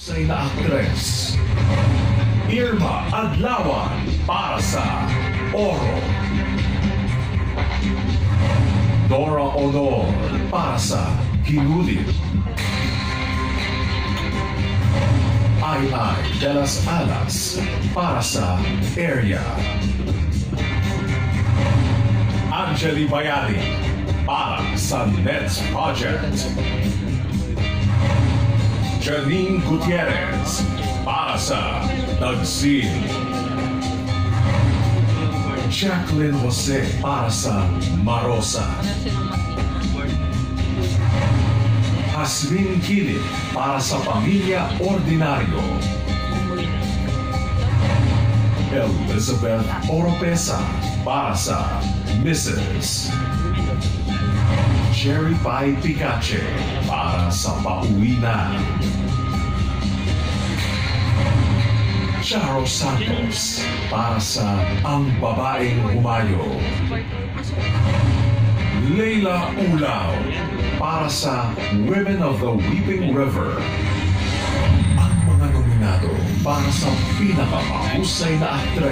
Say na aktres Irma Adlawan para sa Oro, Dora Honor para sa Kinulit, Ay de las Alas para sa Area, Angeli Bayani para sa Nets Project, Janine Gutierrez para sa Tagsin, Jacqueline Jose para sa Marosa, Hasmin Kilip para sa Pamilya Ordinaryo, Elizabeth Oropesa para sa Mrs. Cherry Pie Picache para sa Pauwi Na, Charo Santos para sa Ang Babaeng Humayo, Leila Ulaw para sa Women of the Weeping River. Ang mga nominado para sa pinakamahusay na aktres.